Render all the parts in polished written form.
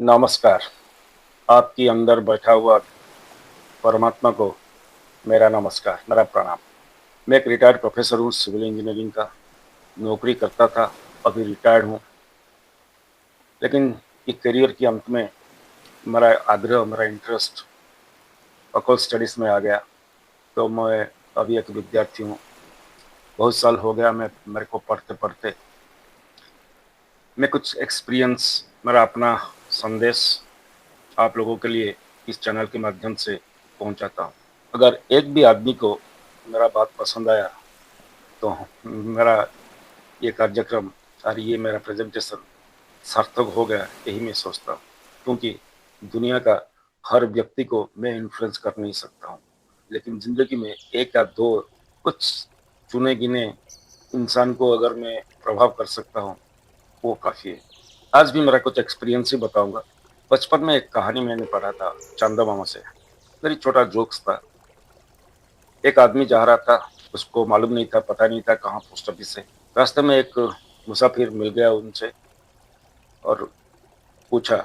नमस्कार। आपकी अंदर बैठा हुआ परमात्मा को मेरा नमस्कार, मेरा प्रणाम। मैं एक रिटायर्ड प्रोफेसर हूँ, सिविल इंजीनियरिंग का नौकरी करता था। अभी रिटायर्ड हूँ, लेकिन ये करियर के अंत में मेरा आग्रह, मेरा इंटरेस्ट अकॉल स्टडीज में आ गया। तो मैं अभी एक विद्यार्थी हूँ। बहुत साल हो गया मैं मेरे को पढ़ते पढ़ते। मैं कुछ एक्सपीरियंस, मेरा अपना संदेश आप लोगों के लिए इस चैनल के माध्यम से पहुंचाता हूँ। अगर एक भी आदमी को मेरा बात पसंद आया तो मेरा ये कार्यक्रम और ये मेरा प्रेजेंटेशन सार्थक हो गया, यही मैं सोचता हूँ। क्योंकि दुनिया का हर व्यक्ति को मैं इन्फ्लुएंस कर नहीं सकता हूँ, लेकिन जिंदगी में एक या दो कुछ चुने गिने इंसान को अगर मैं प्रभाव कर सकता हूँ, वो काफी है। आज भी मेरा कुछ एक्सपीरियंस ही बताऊंगा। बचपन में एक कहानी मैंने पढ़ा था चंदा मामा से। मेरी छोटा जोक्स था। एक आदमी जा रहा था, उसको मालूम नहीं था, पता नहीं था कहाँ पोस्ट ऑफिस है। रास्ते में एक मुसाफिर मिल गया उनसे और पूछा,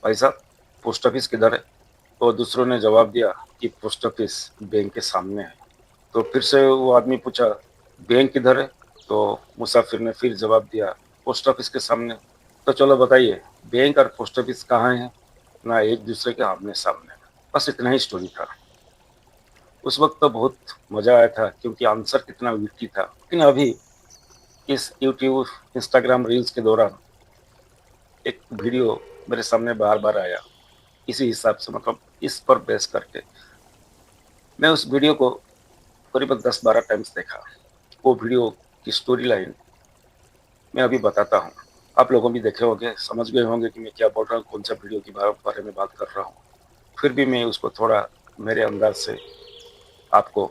भाई साहब पोस्ट ऑफिस किधर है? तो दूसरों ने जवाब दिया कि पोस्ट ऑफिस बैंक के सामने है। तो फिर से वो आदमी पूछा, बैंक किधर है? तो मुसाफिर ने फिर जवाब दिया, पोस्ट ऑफिस के सामने। तो चलो बताइए, बैंक और पोस्ट ऑफिस कहाँ है? ना एक दूसरे के आमने सामने। बस इतना ही स्टोरी था। उस वक्त तो बहुत मजा आया था, क्योंकि आंसर कितना विट्टी था। लेकिन अभी इस यूट्यूब, इंस्टाग्राम रील्स के दौरान एक वीडियो मेरे सामने बार बार आया। इसी हिसाब से, मतलब इस पर बेस करके मैं उस वीडियो को करीबन 10-12 टाइम्स देखा। वो वीडियो की स्टोरी लाइन मैं अभी बताता हूँ। आप लोगों भी देखे होंगे, समझ गए होंगे कि मैं क्या बोल रहा हूँ, कौन सा वीडियो के बारे में बात कर रहा हूँ। फिर भी मैं उसको थोड़ा मेरे अंदाज से आपको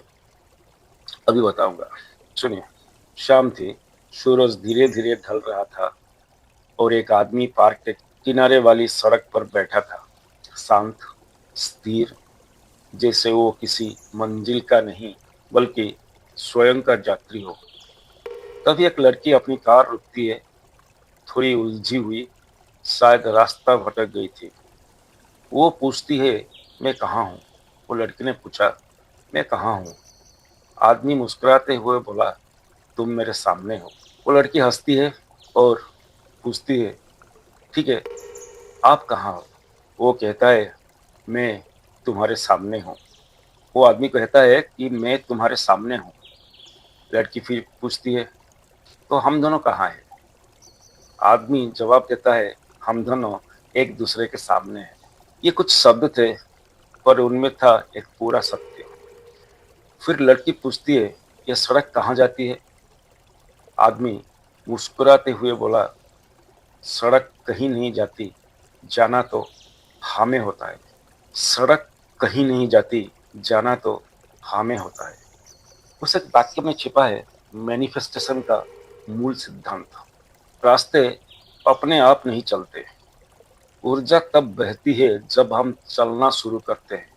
अभी बताऊंगा। सुनिए। शाम थी, सूरज धीरे धीरे ढल रहा था और एक आदमी पार्क के किनारे वाली सड़क पर बैठा था, शांत, स्थिर, जैसे वो किसी मंजिल का नहीं बल्कि स्वयं का यात्री हो। तभी एक लड़की अपनी कार रुकती है, थोड़ी उलझी हुई, शायद रास्ता भटक गई थी। वो पूछती है, मैं कहाँ हूँ? वो लड़की ने पूछा, मैं कहाँ हूँ? आदमी मुस्कुराते हुए बोला, तुम मेरे सामने हो। वो लड़की हंसती है और पूछती है, ठीक है, आप कहाँ हो? वो कहता है, मैं तुम्हारे सामने हूँ। वो आदमी कहता है कि मैं तुम्हारे सामने हूँ। लड़की फिर पूछती है, तो हम दोनों कहाँ हैं? आदमी जवाब देता है, हम दोनों एक दूसरे के सामने हैं। ये कुछ शब्द थे, पर उनमें था एक पूरा सत्य। फिर लड़की पूछती है, ये सड़क कहाँ जाती है? आदमी मुस्कुराते हुए बोला, सड़क कहीं नहीं जाती, जाना तो हमें होता है। सड़क कहीं नहीं जाती, जाना तो हमें होता है। उस एक वाक्य में छिपा है मैनिफेस्टेशन का मूल सिद्धांत। रास्ते अपने आप नहीं चलते। ऊर्जा तब बहती है जब हम चलना शुरू करते हैं।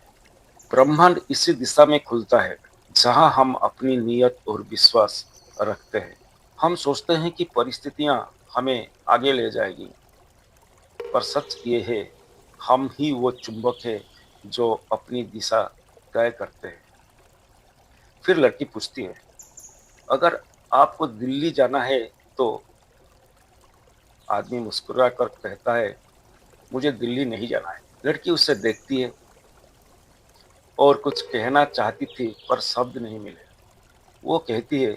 ब्रह्मांड इसी दिशा में खुलता है जहां हम अपनी नीयत और विश्वास रखते हैं। हम सोचते हैं कि परिस्थितियां हमें आगे ले जाएगी, पर सच ये है, हम ही वो चुंबक है जो अपनी दिशा तय करते हैं। फिर लड़की पूछती है, अगर आपको दिल्ली जाना है तो? आदमी मुस्कुरा कर कहता है, मुझे दिल्ली नहीं जाना है। लड़की उसे देखती है और कुछ कहना चाहती थी, पर शब्द नहीं मिले। वो कहती है,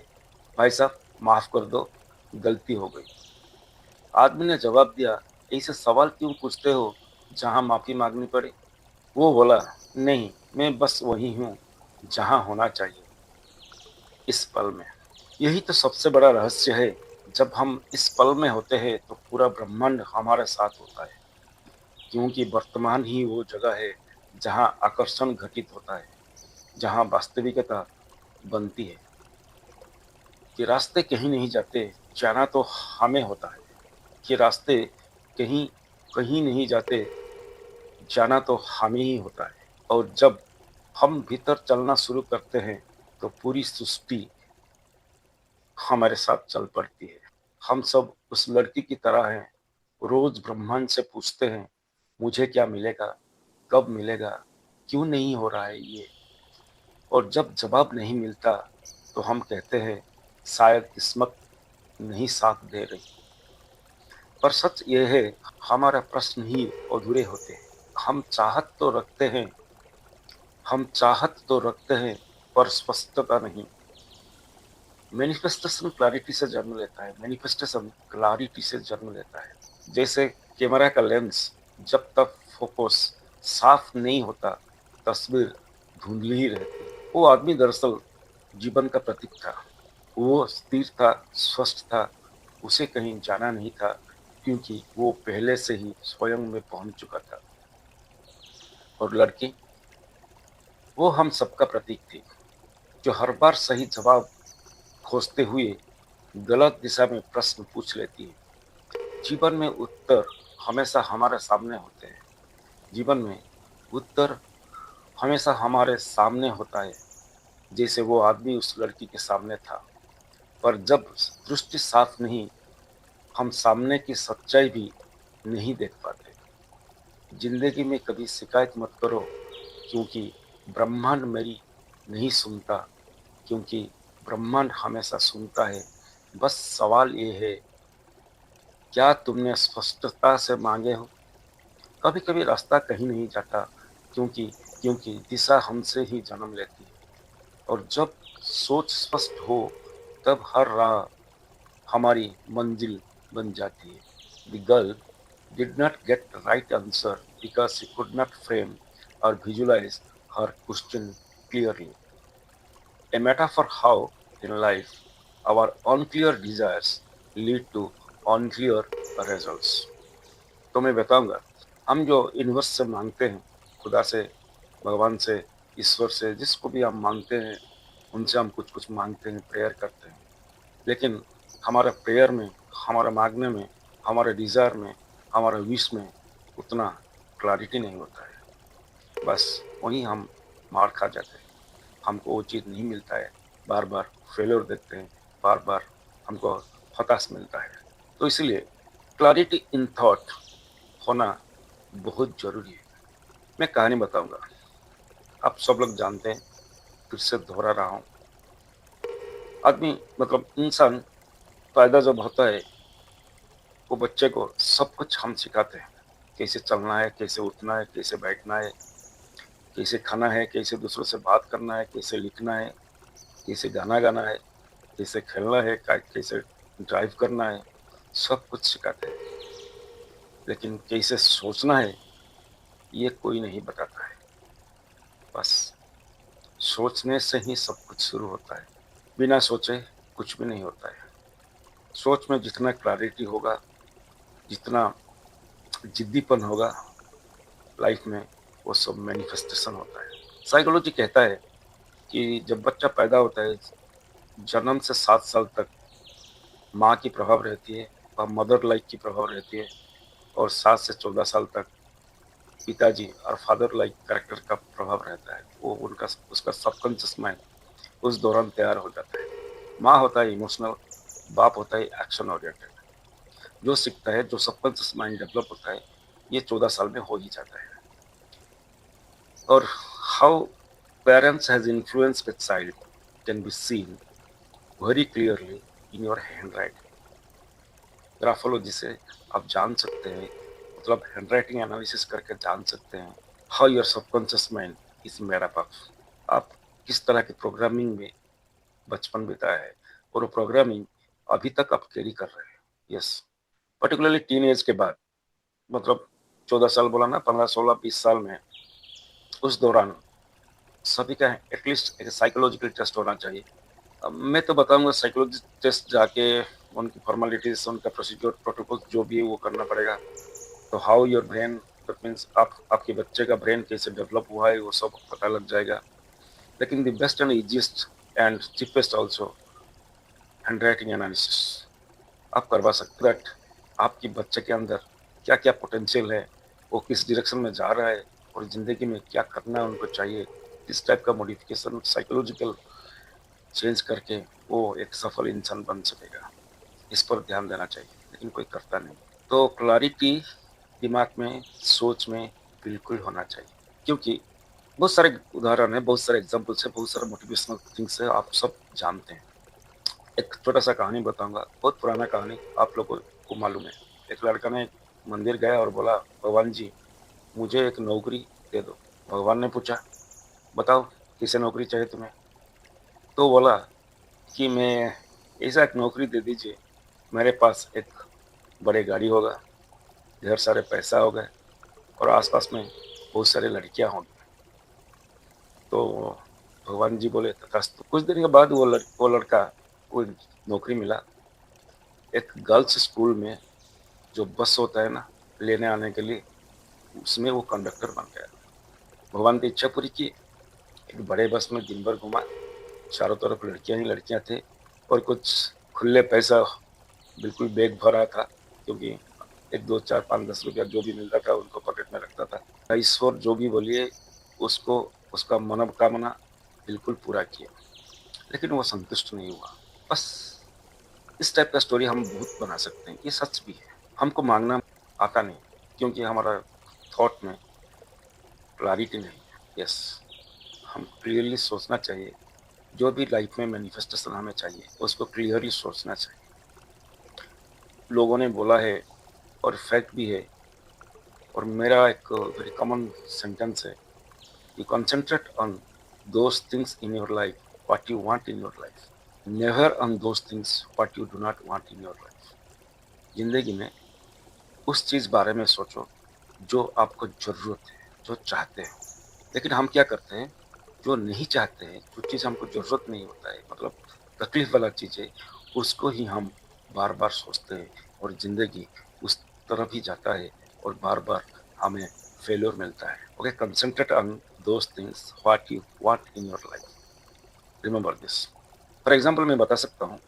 भाई साहब माफ कर दो, गलती हो गई। आदमी ने जवाब दिया, ऐसे सवाल क्यों पूछते हो जहां माफी मांगनी पड़े? वो बोला, नहीं, मैं बस वही हूँ जहां होना चाहिए, इस पल में। यही तो सबसे बड़ा रहस्य है। जब हम इस पल में होते हैं तो पूरा ब्रह्मांड हमारे साथ होता है, क्योंकि वर्तमान ही वो जगह है जहां आकर्षण घटित होता है, जहां वास्तविकता बनती है। कि रास्ते कहीं नहीं जाते, जाना तो हमें होता है। कि रास्ते कहीं कहीं नहीं जाते, जाना तो हमें ही होता है। और जब हम भीतर चलना शुरू करते हैं तो पूरी सृष्टि हमारे साथ चल पड़ती है। हम सब उस लड़की की तरह हैं, रोज ब्रह्मांड से पूछते हैं, मुझे क्या मिलेगा, कब मिलेगा, क्यों नहीं हो रहा है ये। और जब जवाब नहीं मिलता तो हम कहते हैं शायद किस्मत नहीं साथ दे रही। पर सच ये है, हमारा प्रश्न ही अधूरे होते हैं। हम चाहत तो रखते हैं, हम चाहत तो रखते हैं, पर स्पष्टता नहीं। मैनिफेस्टेशन क्लैरिटी से जन्म लेता है, मैनिफेस्टेशन क्लैरिटी से जन्म लेता है। जैसे कैमरा का लेंस जब तक फोकस साफ नहीं होता, तस्वीर धुंधली ही रहती है। वो आदमी दरअसल जीवन का प्रतीक था। वो स्थिर था, स्वस्थ था, उसे कहीं जाना नहीं था, क्योंकि वो पहले से ही स्वयं में पहुंच चुका था। और लड़की, वो हम सबका प्रतीक थी, जो हर बार सही जवाब खोजते हुए गलत दिशा में प्रश्न पूछ लेती है। जीवन में उत्तर हमेशा हमारे सामने होते हैं। जीवन में उत्तर हमेशा हमारे सामने होता है, जैसे वो आदमी उस लड़की के सामने था। पर जब दृष्टि साफ नहीं, हम सामने की सच्चाई भी नहीं देख पाते। जिंदगी में कभी शिकायत मत करो, क्योंकि ब्रह्मांड मेरी नहीं सुनता, क्योंकि ब्रह्मांड हमेशा सुनता है। बस सवाल ये है, क्या तुमने स्पष्टता से मांगे हो। कभी कभी रास्ता कहीं नहीं जाता, क्योंकि क्योंकि दिशा हमसे ही जन्म लेती है। और जब सोच स्पष्ट हो, तब हर राह हमारी मंजिल बन जाती है। The girl did not get the right answer because she could not frame or visualize her question clearly. A metaphor how, in life, our unclear desires lead to unclear results. तो मैं बताऊंगा, हम जो यूनिवर्स से मांगते हैं, खुदा से, भगवान से, ईश्वर से, जिसको भी हम मांगते हैं, उनसे हम कुछ कुछ मांगते हैं, प्रेयर करते हैं। लेकिन हमारे प्रेयर में, हमारे मांगने में, हमारे डिजायर में, हमारे विश में उतना क्लैरिटी नहीं होता है। बस वहीं हम मार खा जाते हैं। हमको वो चीज़ नहीं मिलता है, बार बार फेलियर देखते हैं, बार बार हमको हताश मिलता है। तो इसलिए क्लैरिटी इन थॉट होना बहुत जरूरी है। मैं कहानी बताऊंगा, आप सब लोग जानते हैं, फिर से दोहरा रहा हूँ। आदमी मतलब इंसान पैदा जब होता है, वो बच्चे को सब कुछ हम सिखाते हैं। कैसे चलना है, कैसे उठना है, कैसे बैठना है, कैसे खाना है, कैसे दूसरों से बात करना है, कैसे लिखना है, कैसे गाना गाना है, कैसे खेलना है, कैसे ड्राइव करना है, सब कुछ सिखाते हैं। लेकिन कैसे सोचना है, ये कोई नहीं बताता है। बस सोचने से ही सब कुछ शुरू होता है। बिना सोचे कुछ भी नहीं होता है। सोच में जितना क्लैरिटी होगा, जितना जिद्दीपन होगा लाइफ में, वो सब मैनिफेस्टेशन होता है। साइकोलॉजी कहता है कि जब बच्चा पैदा होता है, जन्म से 7 साल तक माँ की प्रभाव रहती है, और मदर लाइक की प्रभाव रहती है। और 7 से 14 साल तक पिताजी और फादर लाइक कैरेक्टर का प्रभाव रहता है। वो उनका उसका सबकॉन्शियस माइंड उस दौरान तैयार हो जाता है। माँ होता है इमोशनल, बाप होता है एक्शन ओरिएंटेड। जो सीखता है, जो सबकॉन्शियस माइंड डेवलप होता है, ये 14 साल में हो ही जाता है। और how parents has influenced the child can be seen very clearly in your hand writing. Graphology से आप जान सकते हैं, मतलब हैंड राइटिंग एनालिसिस करके जान सकते हैं how your subconscious mind is made up of. आप किस तरह की प्रोग्रामिंग में बचपन बिताया है, और वो प्रोग्रामिंग अभी तक आप कैरी कर रहे हैं। यस, पर्टिकुलरली टीन एज के बाद, मतलब 14 साल बोला ना, 15, 16, 20 साल में, उस दौरान सभी का एटलीस्ट एक साइकोलॉजिकल टेस्ट होना चाहिए। अब मैं तो बताऊंगा साइकोलॉजी टेस्ट जाके उनकी फॉर्मेलिटीज, उनका प्रोसीजर, प्रोटोकॉल जो भी है वो करना पड़ेगा। तो how your brain, that means आपके बच्चे का ब्रेन कैसे डेवलप हुआ है, वो सब पता लग जाएगा। लेकिन the best and easiest and cheapest also hand writing analysis आप करवा सकते हैं। दैट आपके बच्चे के अंदर क्या क्या पोटेंशियल है, वो किस डायरेक्शन में जा रहा है, और जिंदगी में क्या करना है उनको चाहिए, किस टाइप का मॉडिफिकेशन साइकोलॉजिकल चेंज करके वो एक सफल इंसान बन सकेगा। इस पर ध्यान देना चाहिए, लेकिन कोई करता नहीं। तो क्लैरिटी दिमाग में, सोच में बिल्कुल होना चाहिए। क्योंकि बहुत सारे उदाहरण है, बहुत सारे एग्जाम्पल्स है, बहुत सारे मोटिवेशनल थिंग्स है, आप सब जानते हैं। एक छोटा सा कहानी बताऊंगा, बहुत पुराना कहानी, आप लोगों को मालूम है। एक लड़का ने मंदिर गया और बोला, भगवान जी मुझे एक नौकरी दे दो। भगवान ने पूछा, बताओ किसे नौकरी चाहिए तुम्हें? तो बोला कि मैं ऐसा एक नौकरी दे दीजिए, मेरे पास एक बड़े गाड़ी होगा, ढेर सारे पैसा होगा और आसपास में बहुत सारी लड़कियां होंगी। तो भगवान जी बोले तथास्तु। कुछ दिन के बाद वो लड़का को नौकरी मिला एक गर्ल्स स्कूल में, जो बस होता है ना लेने आने के लिए, उसमें वो कंडक्टर बन गया। भगवान की इच्छा पूरी की, एक बड़े बस में दिन भर घुमा, चारों तरफ लड़कियां ही लड़कियां थे और कुछ खुले पैसा बिल्कुल बैग भरा था, क्योंकि एक दो चार पाँच 10 रुपया जो भी मिलता था उनको पॉकेट में रखता था। ईश्वर जो भी बोलिए उसको, उसका मनोकामना बिल्कुल पूरा किया, लेकिन वो संतुष्ट नहीं हुआ। बस इस टाइप का स्टोरी हम बहुत बना सकते हैं, ये सच भी है। हमको मांगना आता नहीं, क्योंकि हमारा थॉट में क्लैरिटी नहीं है। यस, हम क्लियरली सोचना चाहिए। जो भी लाइफ में मैनिफेस्टेशन हमें चाहिए उसको क्लियरली सोचना चाहिए। लोगों ने बोला है और फैक्ट भी है, और मेरा एक वेरी कॉमन सेंटेंस है, you concentrate on those things in your life what you want in your life, never on those things what you do not want in your life. जिंदगी में उस चीज बारे में सोचो जो आपको जरूरत है, जो चाहते हो। लेकिन हम क्या करते हैं, जो नहीं चाहते हैं, जो चीज हमको जरूरत नहीं होता है, मतलब तकलीफ वाला चीज है, उसको ही हम बार बार सोचते हैं और जिंदगी उस तरफ ही जाता है और बार बार हमें फेल्योर मिलता है। Okay, concentrate on those things what you want in your life, remember this. For example मैं बता सकता हूँ,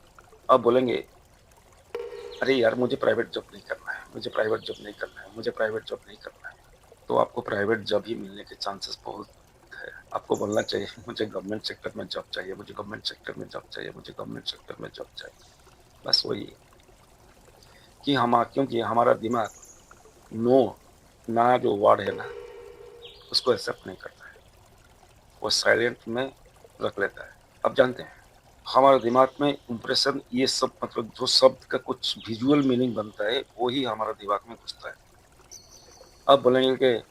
आप बोलेंगे अरे यार मुझे प्राइवेट जॉब नहीं करना है, मुझे प्राइवेट जॉब नहीं करना है, मुझे प्राइवेट जॉब नहीं करना है। तो आपको प्राइवेट जॉब ही मिलने के चांसेस बहुत है। आपको बोलना चाहिए मुझे गवर्नमेंट सेक्टर में जॉब चाहिए, मुझे गवर्नमेंट सेक्टर में जॉब चाहिए, मुझे गवर्नमेंट सेक्टर में जॉब चाहिए। बस वही कि हम, क्योंकि हमारा दिमाग नो, ना जो वर्ड है ना उसको एक्सेप्ट नहीं करता है, वो साइलेंट में रख लेता है। अब जानते हैं हमारे दिमाग में इंप्रेशन, ये सब मतलब जो शब्द का कुछ विजुअल मीनिंग बनता है वही हमारा दिमाग में घुसता है। अब बोलेंगे कि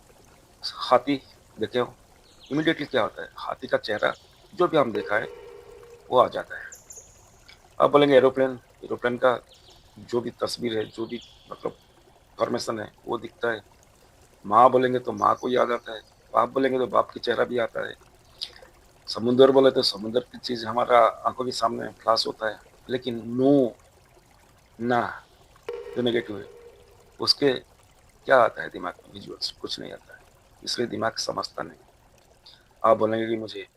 हाथी देखे हो, इमिडिएटली क्या होता है, हाथी का चेहरा जो भी हम देखा है वो आ जाता है। अब बोलेंगे एरोप्लेन, एरोप्लेन का जो भी तस्वीर है, जो भी मतलब फॉर्मेशन है वो दिखता है। माँ बोलेंगे तो माँ को याद आता है, बाप बोलेंगे तो बाप की चेहरा भी आता है। समुद्र बोले तो समुद्र की चीज हमारा आंखों के सामने फ्लाश होता है। लेकिन नो, ना, जो नेगेटिव है उसके क्या आता है दिमाग में, विजुअल्स कुछ नहीं आता है, इसलिए दिमाग समझता नहीं। आप बोलेंगे कि मुझे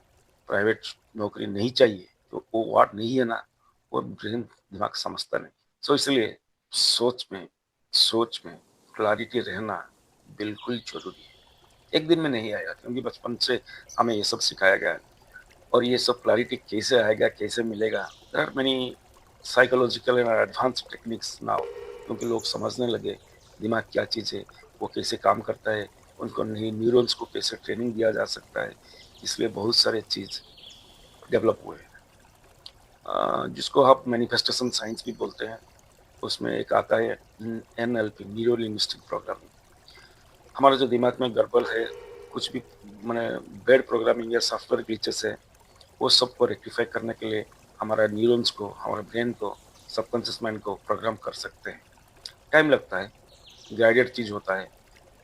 प्राइवेट नौकरी नहीं चाहिए, तो वो वर्ड नहीं है ना, वो ब्रेन दिमाग समझता नहीं। सो इसलिए सोच में, सोच में क्लैरिटी रहना बिल्कुल जरूरी है। एक दिन में नहीं आएगा, क्योंकि बचपन से हमें ये सब सिखाया गया है। और ये सब क्लैरिटी कैसे आएगा, कैसे मिलेगा, there are many psychological and advance techniques now, क्योंकि लोग समझने लगे दिमाग क्या चीज़ है, वो कैसे काम करता है, उनको न्यूरॉन्स को कैसे ट्रेनिंग दिया जा सकता है। इसलिए बहुत सारे चीज़ डेवलप हुए हैं, जिसको आप मैनिफेस्टेशन साइंस भी बोलते हैं। उसमें एक आता है NLP, न्यूरो लिंग्विस्टिक प्रोग्रामिंग। हमारे जो दिमाग में गड़बड़ है, कुछ भी मैंने बैड प्रोग्रामिंग या सॉफ्टवेयर ग्लिचेस है, वो सबको रेक्टिफाई करने के लिए हमारा न्यूरॉन्स को, हमारे ब्रेन को, सबकॉन्शियस माइंड को प्रोग्राम कर सकते हैं। टाइम लगता है, गाइडेड चीज होता है,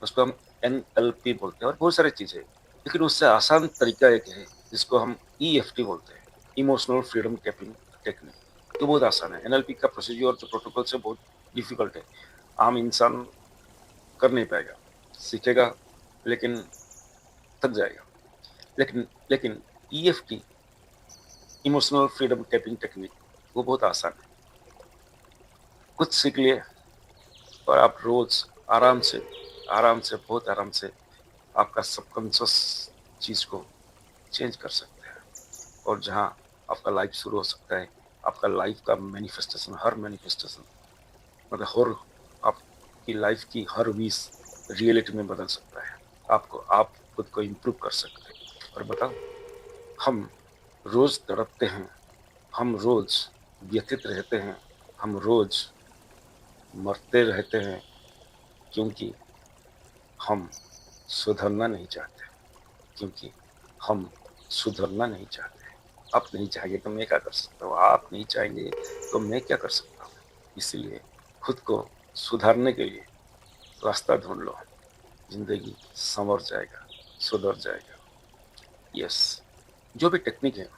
उसको हम NLP बोलते हैं, और बहुत सारी चीजें। लेकिन उससे आसान तरीका एक है जिसको हम EFT बोलते हैं, इमोशनल फ्रीडम टेपिंग टेक्निक। तो बहुत आसान है। NLP का प्रोसीजर जो प्रोटोकॉल से बहुत डिफिकल्ट है, आम इंसान कर नहीं पाएगा, सीखेगा लेकिन थक जाएगा। लेकिन EFT, emotional freedom tapping technique, वो बहुत आसान है। कुछ सीख लिए और आप रोज आराम से, आराम से, बहुत आराम से आपका सबकॉन्शियस चीज को चेंज कर सकते हैं। और जहाँ आपका लाइफ शुरू हो सकता है, आपका लाइफ का मैनिफेस्टेशन, हर मैनिफेस्टेशन, मतलब हर आपकी लाइफ की हर विश रियलिटी में बदल सकता है। आप खुद को इम्प्रूव कर सकते हैं। और बताओ, हम रोज तड़पते हैं, हम रोज व्यथित रहते हैं, हम रोज मरते रहते हैं, क्योंकि हम सुधरना नहीं चाहते, क्योंकि हम सुधरना नहीं चाहते। आप नहीं चाहेंगे तो मैं क्या कर सकता हूँ, आप नहीं चाहेंगे तो मैं क्या कर सकता हूँ। इसलिए खुद को सुधारने के लिए रास्ता ढूंढ लो, जिंदगी संवर जाएगा, सुधर जाएगा। यस, जो भी टेक्निक है,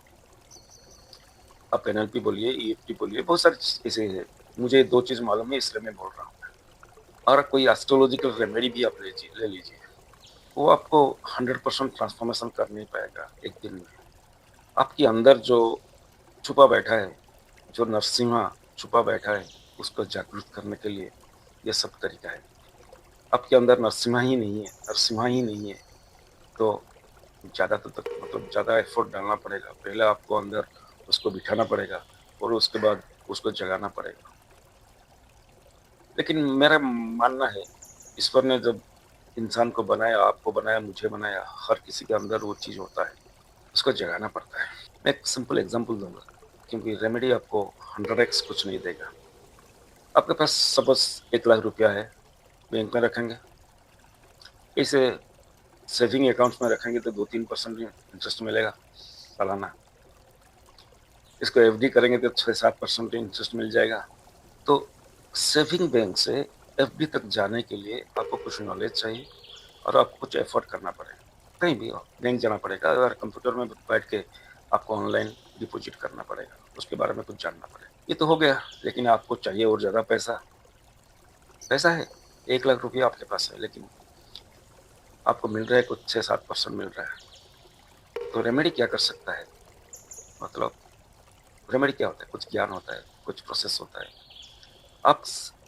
आप एनएलपी बोलिए, ईएफटी बोलिए, बहुत सारी ऐसे है। मुझे दो चीज मालूम है, इसलिए मैं बोल रहा हूँ। और कोई एस्ट्रोलॉजिकल रेमेडी भी आप ले लीजिए, वो आपको 100% ट्रांसफॉर्मेशन कर नहीं पाएगा एक दिन में। आपके अंदर जो छुपा बैठा है, जो नरसिम्हा छुपा बैठा है, उसको जागृत करने के लिए यह सब तरीका है। आपके अंदर नरसिम्हा ही नहीं है, नरसिम्हा ही नहीं है, तो ज्यादा तक मतलब ज्यादा एफर्ट डालना पड़ेगा। पहले आपको अंदर उसको बिठाना पड़ेगा और उसके बाद उसको जगाना पड़ेगा। लेकिन मेरा मानना है, ईश्वर ने जब इंसान को बनाया, आपको बनाया, मुझे बनाया, हर किसी के अंदर वो चीज होता है, उसको जगाना पड़ता है। मैं एक सिंपल एग्जांपल दूंगा, क्योंकि रेमेडी आपको 100x कुछ नहीं देगा। आपके पास सपोज 1 लाख रुपया है, बैंक में रखेंगे, इसे सेविंग अकाउंट्स में रखेंगे तो 2-3% इंटरेस्ट मिलेगा सालाना। इसको एफडी करेंगे तो 6-7% इंटरेस्ट मिल जाएगा। तो सेविंग बैंक से एफडी तक जाने के लिए आपको कुछ नॉलेज चाहिए और आपको कुछ एफर्ट करना पड़ेगा। कहीं भी हो, बैंक जाना पड़ेगा, अगर कंप्यूटर में बैठ के आपको ऑनलाइन डिपॉजिट करना पड़ेगा, उसके बारे में कुछ जानना पड़ेगा। ये तो हो गया, लेकिन आपको चाहिए और ज्यादा पैसा। पैसा है, 1 लाख रुपया आपके पास है, लेकिन आपको मिल रहा है कुछ 6-7% मिल रहा है। तो रेमेडी क्या कर सकता है, मतलब रेमेडी क्या होता है, कुछ ज्ञान होता है, कुछ प्रोसेस होता है। आप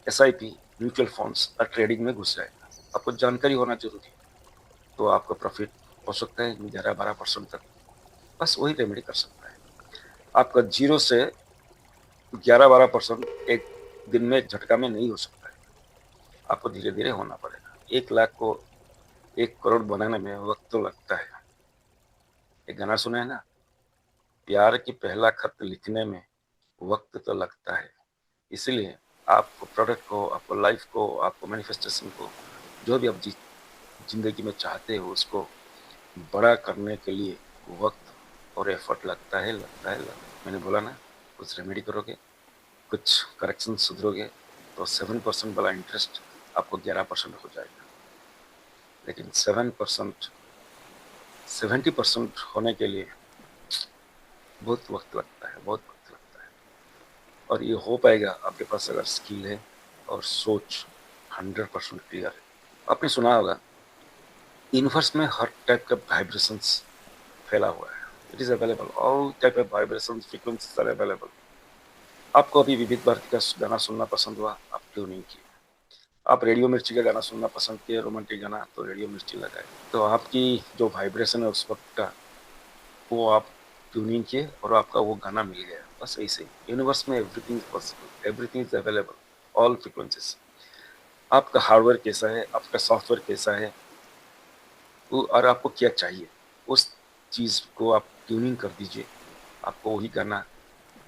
एसआईपी, म्यूचुअल फंड्स और ट्रेडिंग में घुस जाएगा, आपको जानकारी होना जरूरी है। तो आपका प्रॉफिट हो सकता है 11-12% तक। बस वही रेमेडी कर सकता है। आपका 0 से 11-12% एक दिन में झटका में नहीं हो सकता है, आपको धीरे धीरे होना पड़ेगा। 1 लाख को 1 करोड़ बनाने में वक्त तो लगता है। एक गाना सुना है ना, प्यार की पहला खत लिखने में वक्त तो लगता है। इसलिए आपको प्रोडक्ट को, आपको लाइफ को, आपको मैनिफेस्टेशन को, जो भी आप जिंदगी में चाहते हो, उसको बड़ा करने के लिए वक्त और एफर्ट लगता है, लगता है, लगता है। मैंने बोला ना, कुछ रेमेडी करोगे, कुछ करेक्शन सुधरोगे, तो 7% वाला इंटरेस्ट आपको 11% हो जाएगा। लेकिन 70% होने के लिए बहुत वक्त लगता है, बहुत वक्त लगता है। और ये हो पाएगा आपके पास अगर स्किल है और सोच 100% क्लियर है। आपने सुना होगा, यूनिवर्स में हर टाइप का वाइब्रेशंस फैला हुआ है। It is available, all type of vibrations, frequencies are available. आपको अभी विविध भारती का गाना सुनना पसंद हुआ, आप क्यों नहीं किए? आप रेडियो मिर्ची का गाना सुनना पसंद किए, रोमांटिक गाना, तो रेडियो मिर्ची लगाए। तो आपकी जो वाइब्रेशन है उस वक्त का, वो आप ट्यूनिंग किए और आपका वो गाना मिल गया। बस ऐसे ही यूनिवर्स में everything is possible, everything is available, all frequencies. आपका हार्डवेयर कैसा है, आपका सॉफ्टवेयर कैसा है, वो और आपको क्या चाहिए, उस चीज को आप ट्यूनिंग कर दीजिए। आपको वही गाना,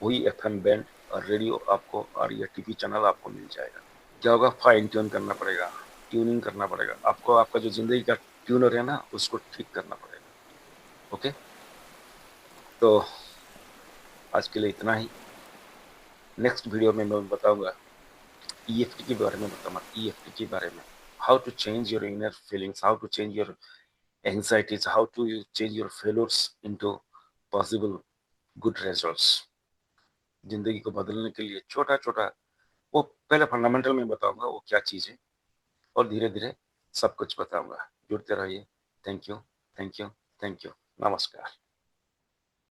वही एफएम बैंड और रेडियो आपको, और ये टीवी चैनल आपको मिल जाएगा। क्या होगा, फाइन ट्यून करना पड़ेगा, ट्यूनिंग करना पड़ेगा आपको। आपका जो जिंदगी का ट्यूनर है ना, उसको ठीक करना पड़ेगा। ओके, तो आज के लिए इतना ही। नेक्स्ट वीडियो में मैं बताऊंगा, ईएफटी के बारे में बताऊंगा, ईएफटी के बारे में, how to change your inner feelings, how to change your anxieties, how to change your failures into possible good results. जिंदगी को बदलने के लिए छोटा छोटा, वो पहले फंडामेंटल में बताऊंगा वो क्या चीज है, और धीरे धीरे सब कुछ बताऊंगा। जुड़ते रहिए। Thank you, thank you, thank you. नमस्कार।